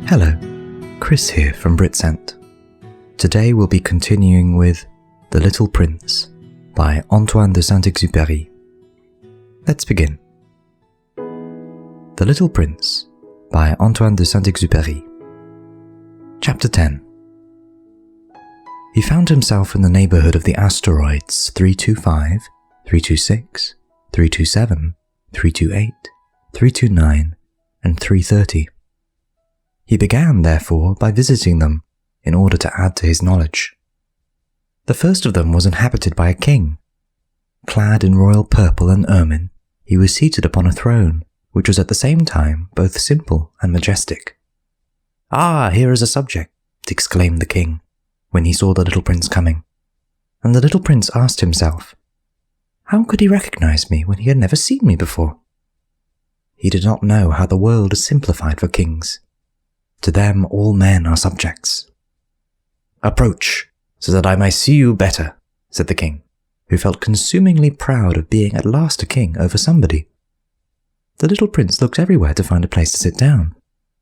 Hello, Chris here from Britsent. Today we'll be continuing with The Little Prince by Antoine de Saint-Exupéry. Let's begin. The Little Prince by Antoine de Saint-Exupéry. Chapter 10. He found himself in the neighbourhood of the asteroids 325, 326, 327, 328, 329, and 330. He began, therefore, by visiting them in order to add to his knowledge. The first of them was inhabited by a king. Clad in royal purple and ermine, he was seated upon a throne, which was at the same time both simple and majestic. "Ah, here is a subject," exclaimed the king, when he saw the little prince coming. And the little prince asked himself, how could he recognize me when he had never seen me before? He did not know how the world is simplified for kings. To them all men are subjects. "Approach, so that I may see you better," said the king, who felt consumingly proud of being at last a king over somebody. The little prince looked everywhere to find a place to sit down,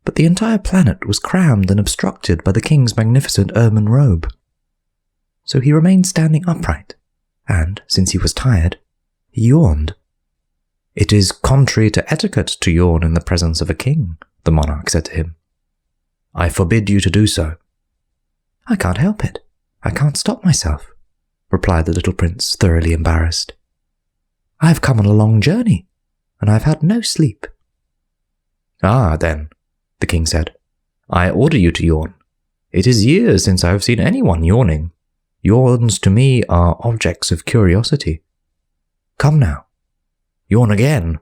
but the entire planet was crammed and obstructed by the king's magnificent ermine robe. So he remained standing upright, and, since he was tired, he yawned. "It is contrary to etiquette to yawn in the presence of a king," the monarch said to him. "I forbid you to do so." "I can't help it. I can't stop myself," replied the little prince, thoroughly embarrassed. "I have come on a long journey, and I have had no sleep." "Ah, then," the king said, "I order you to yawn. It is years since I have seen anyone yawning. Yawns to me are objects of curiosity. Come now, yawn again.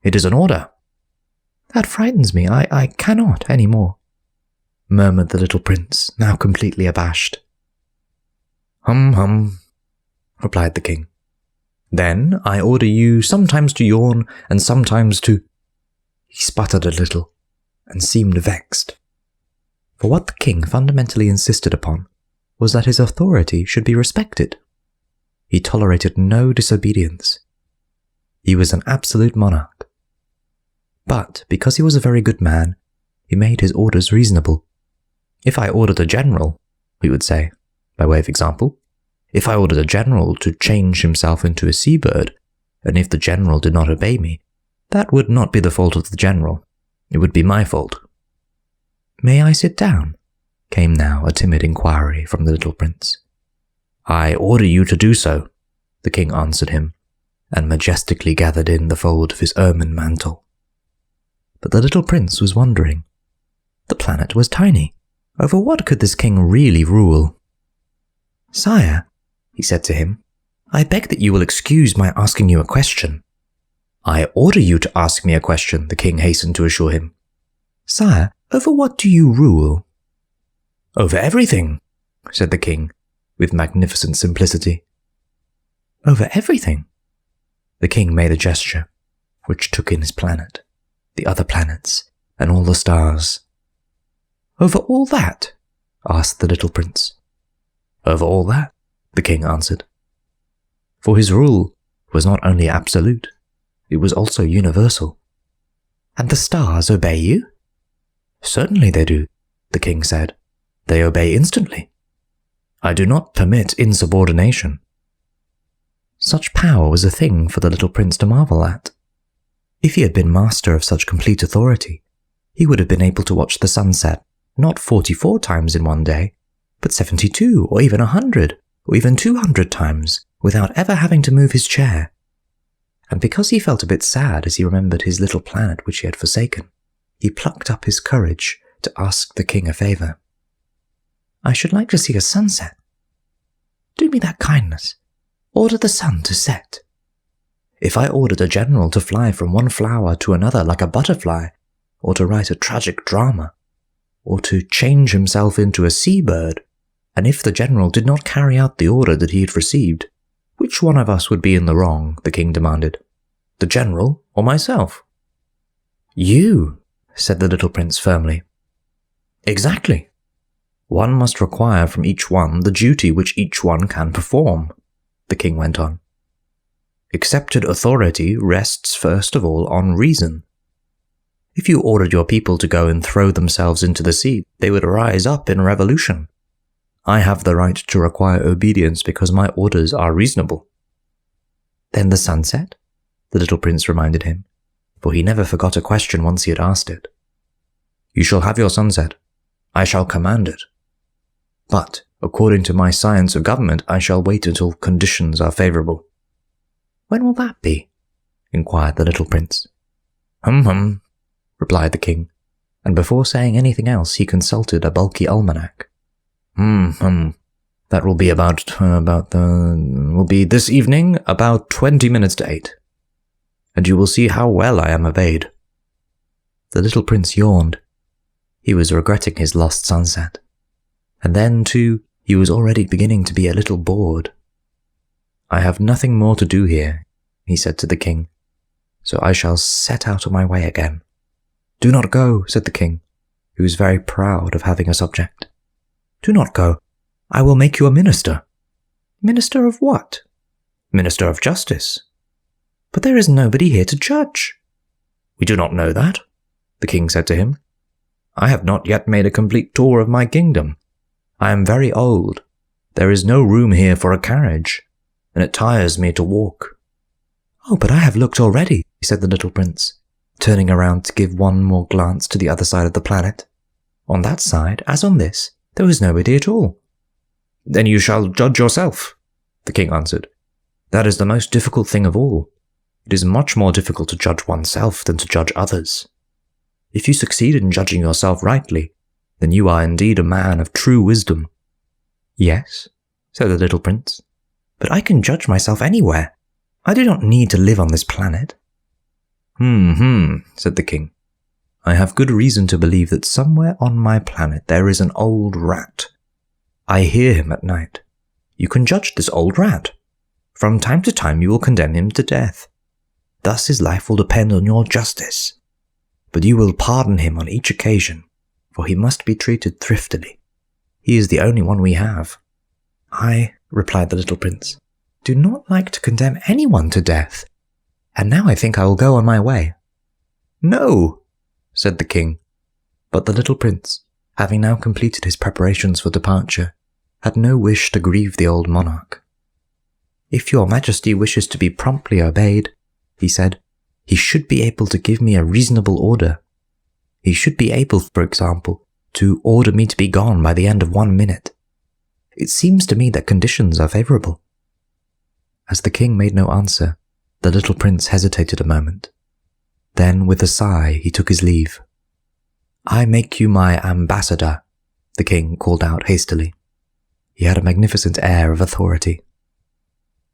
It is an order." "That frightens me. I cannot any more," murmured the little prince, now completely abashed. Hum, replied the king. "Then I order you sometimes to yawn and sometimes to—" He sputtered a little and seemed vexed. For what the king fundamentally insisted upon was that his authority should be respected. He tolerated no disobedience. He was an absolute monarch. But because he was a very good man, he made his orders reasonable. "If I ordered a general," he would say, by way of example, "if I ordered a general to change himself into a seabird, and if the general did not obey me, that would not be the fault of the general. It would be my fault." "May I sit down?" came now a timid inquiry from the little prince. "I order you to do so," the king answered him, and majestically gathered in the fold of his ermine mantle. But the little prince was wondering. The planet was tiny. Over what could this king really rule? "Sire," he said to him, "I beg that you will excuse my asking you a question." "I order you to ask me a question," the king hastened to assure him. "Sire, over what do you rule?" "Over everything," said the king, with magnificent simplicity. "Over everything?" The king made a gesture, which took in his planet, the other planets, and all the stars. "Over all that?" asked the little prince. "Over all that," the king answered. For his rule was not only absolute, it was also universal. "And the stars obey you?" "Certainly they do," the king said. "They obey instantly. I do not permit insubordination." Such power was a thing for the little prince to marvel at. If he had been master of such complete authority, he would have been able to watch the sunset not 44 times in one day, but 72 or even 100 or even 200 times without ever having to move his chair. And because he felt a bit sad as he remembered his little planet which he had forsaken, he plucked up his courage to ask the king a favour. "I should like to see a sunset. Do me that kindness. Order the sun to set." "If I ordered a general to fly from one flower to another like a butterfly, or to write a tragic drama, or to change himself into a seabird, and if the general did not carry out the order that he had received, which one of us would be in the wrong?" the king demanded. "The general or myself?" "You," said the little prince firmly. "Exactly. One must require from each one the duty which each one can perform," the king went on. "Accepted authority rests first of all on reason. If you ordered your people to go and throw themselves into the sea, they would rise up in revolution. I have the right to require obedience because my orders are reasonable." "Then the sunset?" the little prince reminded him, for he never forgot a question once he had asked it. "You shall have your sunset. I shall command it. But, according to my science of government, I shall wait until conditions are favorable." "When will that be?" inquired the little prince. "Hum," replied the king, and before saying anything else he consulted a bulky almanac. That will be will be this evening, about 20 minutes to 8. And you will see how well I am obeyed." The little prince yawned. He was regretting his lost sunset. And then, too, he was already beginning to be a little bored. "I have nothing more to do here," he said to the king, "so I shall set out on my way again." "Do not go," said the king, who was very proud of having a subject. "Do not go. I will make you a minister." "Minister of what?" "Minister of justice." "But there is nobody here to judge." "We do not know that," the king said to him. "I have not yet made a complete tour of my kingdom. I am very old. There is no room here for a carriage, and it tires me to walk." "Oh, but I have looked already," said the little prince, turning around to give one more glance to the other side of the planet. On that side, as on this, there was nobody at all. "Then you shall judge yourself," the king answered. "That is the most difficult thing of all. It is much more difficult to judge oneself than to judge others. If you succeed in judging yourself rightly, then you are indeed a man of true wisdom." "Yes," said the little prince, "but I can judge myself anywhere. I do not need to live on this planet." Said the king. "I have good reason to believe that somewhere on my planet there is an old rat. I hear him at night. You can judge this old rat. From time to time you will condemn him to death. Thus his life will depend on your justice. But you will pardon him on each occasion, for he must be treated thriftily. He is the only one we have." "I," replied the little prince, "do not like to condemn anyone to death. And now I think I will go on my way." "No," said the king. But the little prince, having now completed his preparations for departure, had no wish to grieve the old monarch. "If your majesty wishes to be promptly obeyed," he said, "he should be able to give me a reasonable order. He should be able, for example, to order me to be gone by the end of 1 minute. It seems to me that conditions are favorable." As the king made no answer, the little prince hesitated a moment. Then, with a sigh, he took his leave. "I make you my ambassador," the king called out hastily. He had a magnificent air of authority.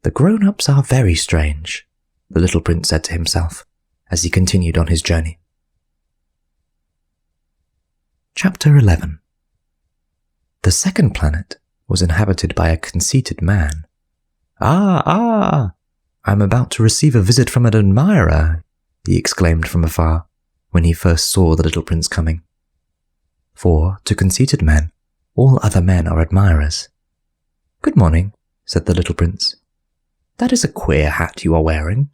"The grown-ups are very strange," the little prince said to himself, as he continued on his journey. Chapter 11. The second planet was inhabited by a conceited man. Ah! I'm about to receive a visit from an admirer," he exclaimed from afar, when he first saw the little prince coming. For, to conceited men, all other men are admirers. "Good morning," said the little prince. "That is a queer hat you are wearing."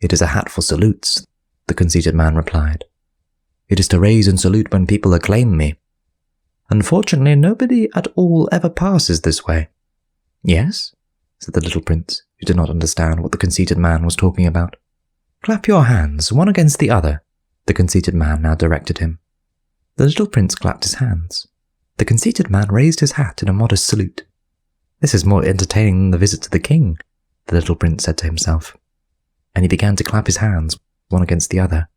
"It is a hat for salutes," the conceited man replied. "It is to raise and salute when people acclaim me. Unfortunately, nobody at all ever passes this way." "Yes?" said the little prince, who did not understand what the conceited man was talking about. "Clap your hands, one against the other," the conceited man now directed him. The little prince clapped his hands. The conceited man raised his hat in a modest salute. "This is more entertaining than the visit to the king," the little prince said to himself. And he began to clap his hands, one against the other.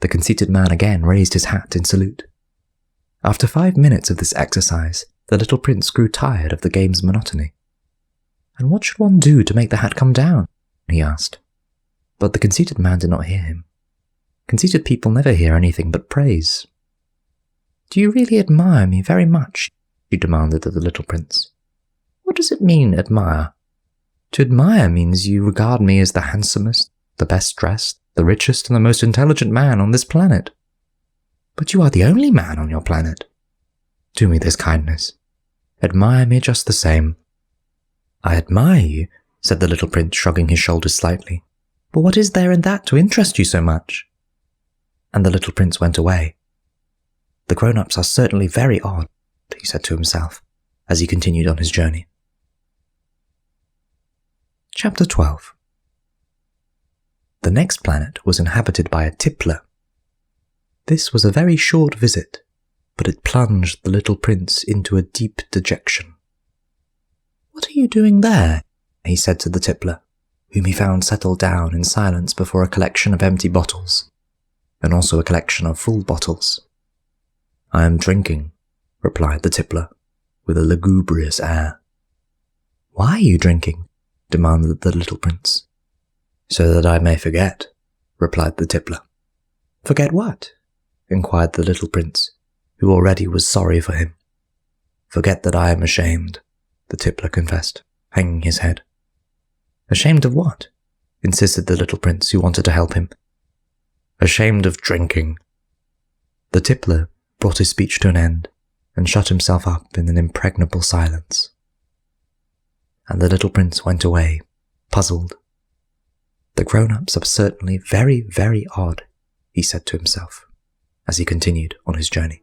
The conceited man again raised his hat in salute. After 5 minutes of this exercise, the little prince grew tired of the game's monotony. "And what should one do to make the hat come down?" he asked. But the conceited man did not hear him. Conceited people never hear anything but praise. "Do you really admire me very much?" she demanded of the little prince. "What does it mean, admire?" "To admire means you regard me as the handsomest, the best dressed, the richest, and the most intelligent man on this planet." "But you are the only man on your planet." "Do me this kindness. Admire me just the same." "I admire you," said the little prince, shrugging his shoulders slightly. "But what is there in that to interest you so much?" And the little prince went away. The grown-ups are certainly very odd, he said to himself, as he continued on his journey. Chapter 12. The next planet was inhabited by a tippler. This was a very short visit, but it plunged the little prince into a deep dejection. "What are you doing there?" he said to the tippler, whom he found settled down in silence before a collection of empty bottles, and also a collection of full bottles. "I am drinking," replied the tippler, with a lugubrious air. "Why are you drinking?" demanded the little prince. "So that I may forget," replied the tippler. "Forget what?" inquired the little prince, who already was sorry for him. "Forget that I am ashamed," the tippler confessed, hanging his head. "Ashamed of what?" insisted the little prince, who wanted to help him. "Ashamed of drinking." The tippler brought his speech to an end and shut himself up in an impregnable silence. And the little prince went away, puzzled. "The grown-ups are certainly very, very odd," he said to himself, as he continued on his journey.